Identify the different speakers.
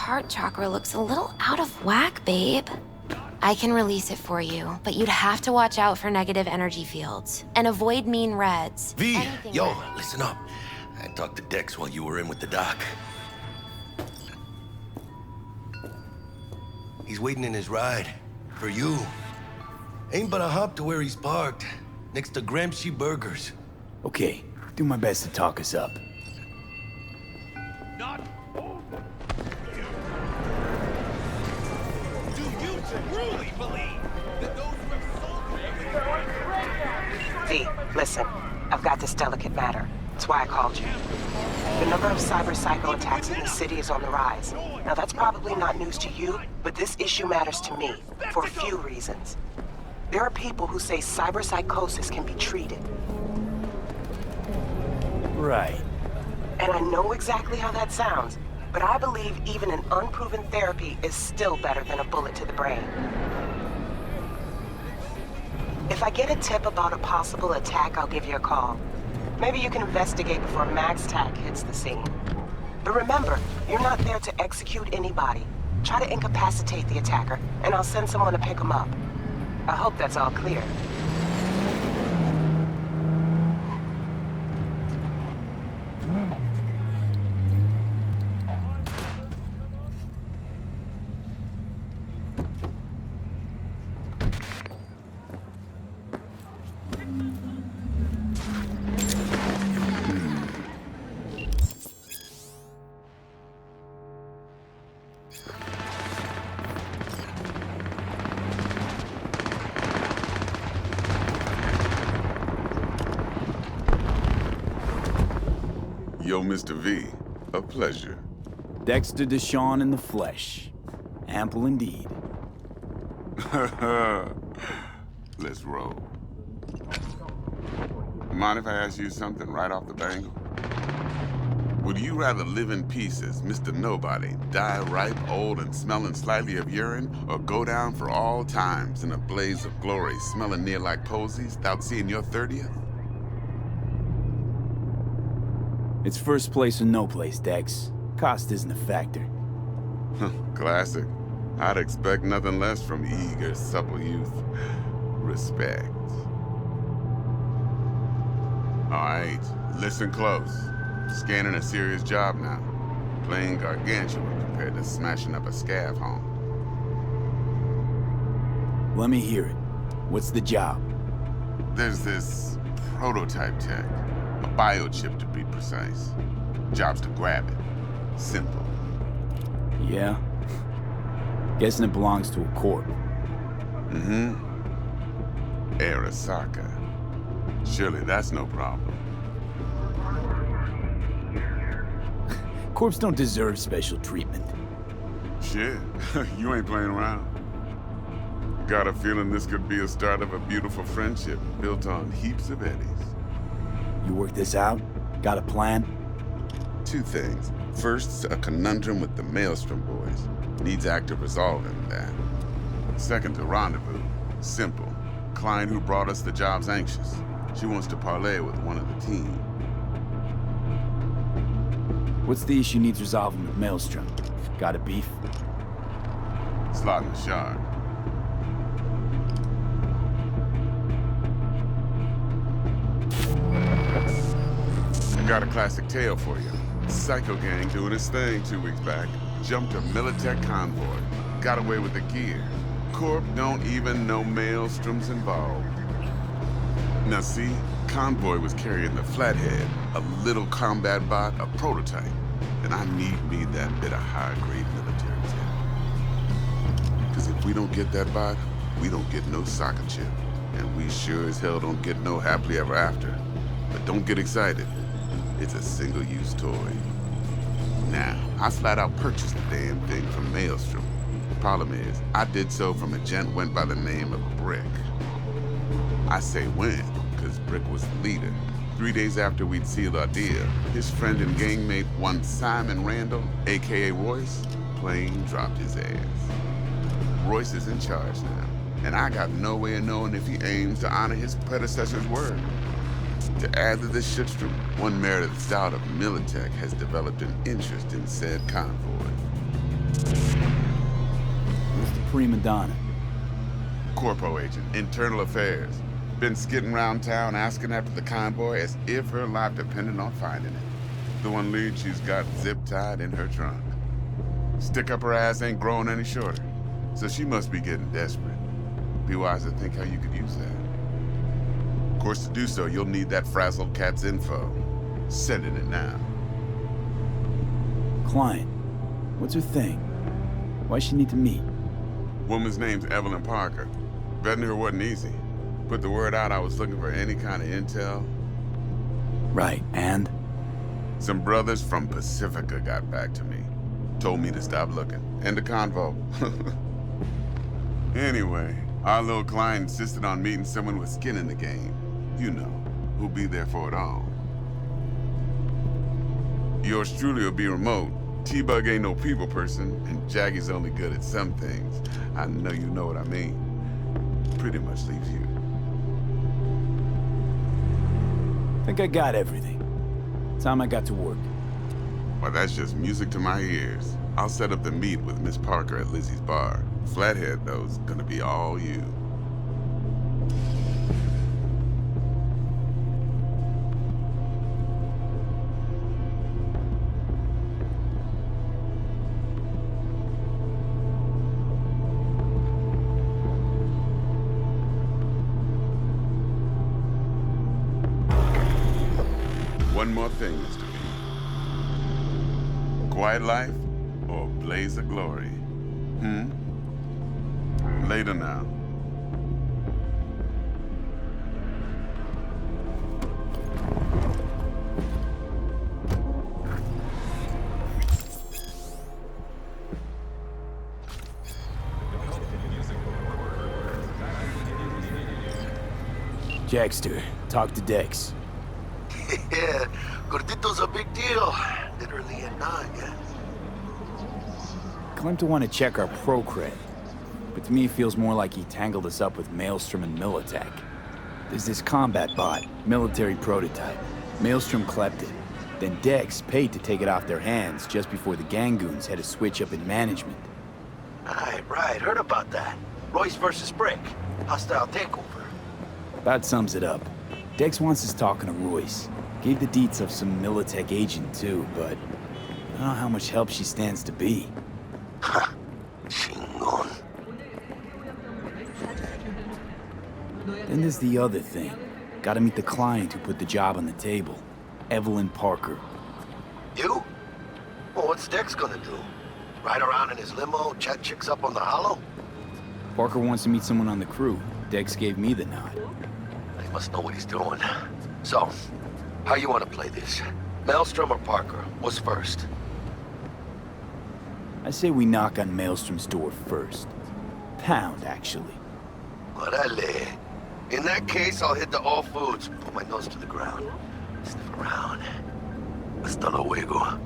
Speaker 1: heart chakra looks a little out of whack, babe. I can release it for you, but you'd have to watch out for negative energy fields and avoid mean reds.
Speaker 2: V,
Speaker 1: Anything
Speaker 2: yo,
Speaker 1: red.
Speaker 2: listen up. I talked to Dex while you were in with the doc. He's waiting in his ride. For you. Ain't but a hop to where he's parked. Next to Gramsci Burgers.
Speaker 3: Okay, do my best to talk us up.
Speaker 4: Not over. Do you truly believe that those who have sold
Speaker 5: V, listen. I've got this delicate matter. That's why I called you. The number of cyber psycho attacks in the city is on the rise. Now that's probably not news to you, but this issue matters to me for a few reasons. There are people who say cyber psychosis can be treated.
Speaker 3: Right.
Speaker 5: And I know exactly how that sounds, but I believe even an unproven therapy is still better than a bullet to the brain. If I get a tip about a possible attack, I'll give you a call. Maybe you can investigate before MaxTac hits the scene. But remember, you're not there to execute anybody. Try to incapacitate the attacker, and I'll send someone to pick him up. I hope that's all clear.
Speaker 6: Yo, Mr. V, a pleasure.
Speaker 3: Dexter Deshawn in the flesh. Ample indeed.
Speaker 6: Let's roll. Mind if I ask you something right off the bangle? Would you rather live in peace as Mr. Nobody, die ripe, old, and smelling slightly of urine, or go down for all times in a blaze of glory, smelling near like posies, without seeing your 30th?
Speaker 3: It's first place or no place, Dex. Cost isn't a factor.
Speaker 6: Classic. I'd expect nothing less from eager, supple youth. Respect. All right, listen close. Scanning a serious job now. Playing gargantuan compared to smashing up a scav home.
Speaker 3: Let me hear it. What's the job?
Speaker 6: There's this prototype tech. A biochip to be precise. Job's to grab it. Simple.
Speaker 3: Yeah? Guessing it belongs to a corp.
Speaker 6: Mm-hmm. Arasaka. Surely that's no problem.
Speaker 3: Corps don't deserve special treatment.
Speaker 6: Shit, you ain't playing around. Got a feeling this could be a start of a beautiful friendship built on heaps of eddies.
Speaker 3: You work this out? Got a plan?
Speaker 6: Two things. First, a conundrum with the Maelstrom boys. Needs active resolving, that. Second, a rendezvous. Simple. Client who brought us the job's anxious. She wants to parlay with one of the team.
Speaker 3: What's the issue needs resolving with Maelstrom? Got a beef?
Speaker 6: Slot in the shard. Got a classic tale for you. Psycho gang doing his thing 2 weeks back. Jumped a Militech convoy. Got away with the gear. Corp don't even know Maelstrom's involved. Now see, convoy was carrying the Flathead, a little combat bot, a prototype. And I need me that bit of high-grade military tech. Because if we don't get that bot, we don't get no soccer chip. And we sure as hell don't get no happily ever after. But don't get excited. It's a single-use toy. Now, I flat out purchased the damn thing from Maelstrom. Problem is, I did so from a gent went by the name of Brick. I say when, because Brick was the leader. 3 days after we'd sealed our deal, his friend and gangmate, one Simon Randall, aka Royce, plain dropped his ass. Royce is in charge now, and I got no way of knowing if he aims to honor his predecessor's word. To add to this shitstrom, one Meredith Stout of Militech has developed an interest in said convoy.
Speaker 3: Who's the prima donna?
Speaker 6: Corpo agent, internal affairs. Been skidding around town asking after the convoy as if her life depended on finding it. The one lead she's got zip-tied in her trunk. Stick up her ass ain't growing any shorter, so she must be getting desperate. Be wise to think how you could use that. Of course, to do so, you'll need that frazzled cat's info. Sending it now.
Speaker 3: Client. What's her thing? Why she need to meet?
Speaker 6: Woman's name's Evelyn Parker. Vetting her wasn't easy. Put the word out I was looking for any kind of intel.
Speaker 3: Right, and?
Speaker 6: Some brothers from Pacifica got back to me. Told me to stop looking. End of convo. Anyway, our little client insisted on meeting someone with skin in the game. You know, who'll be there for it all. Yours truly will be remote. T-Bug ain't no people person, and Jaggy's only good at some things. I know you know what I mean. Pretty much leaves you.
Speaker 3: Think I got everything. Time I got to work.
Speaker 6: Well, that's just music to my ears. I'll set up the meet with Miss Parker at Lizzie's bar. Flathead, though's gonna be all you. One more thing, Mr. B. Quiet life or blaze of glory? Later now.
Speaker 3: Jackster, talk to Dex.
Speaker 2: Yeah, Gordito's a big deal. Literally and not, yeah.
Speaker 3: Claimed to want to check our pro cred, but to me it feels more like he tangled us up with Maelstrom and Militech. There's this combat bot, military prototype. Maelstrom clept it. Then Dex paid to take it off their hands just before the Gangoons had a switch up in management.
Speaker 2: Right, heard about that. Royce versus Brick. Hostile takeover.
Speaker 3: That sums it up. Dex wants us talking to Royce. Gave the deets of some Militech agent too, but I don't know how much help she stands to be.
Speaker 2: Ha! Chingon.
Speaker 3: Then there's the other thing. Gotta meet the client who put the job on the table. Evelyn Parker.
Speaker 2: You? Well, what's Dex gonna do? Ride around in his limo, chat chicks up on the hollow?
Speaker 3: Parker wants to meet someone on the crew. Dex gave me the nod.
Speaker 2: He must know what he's doing. So, how you want to play this? Maelstrom or Parker? What's first?
Speaker 3: I say we knock on Maelstrom's door first. Pound, actually.
Speaker 2: Orale. In that case, I'll hit the all foods, put my nose to the ground, sniff around. Hasta luego.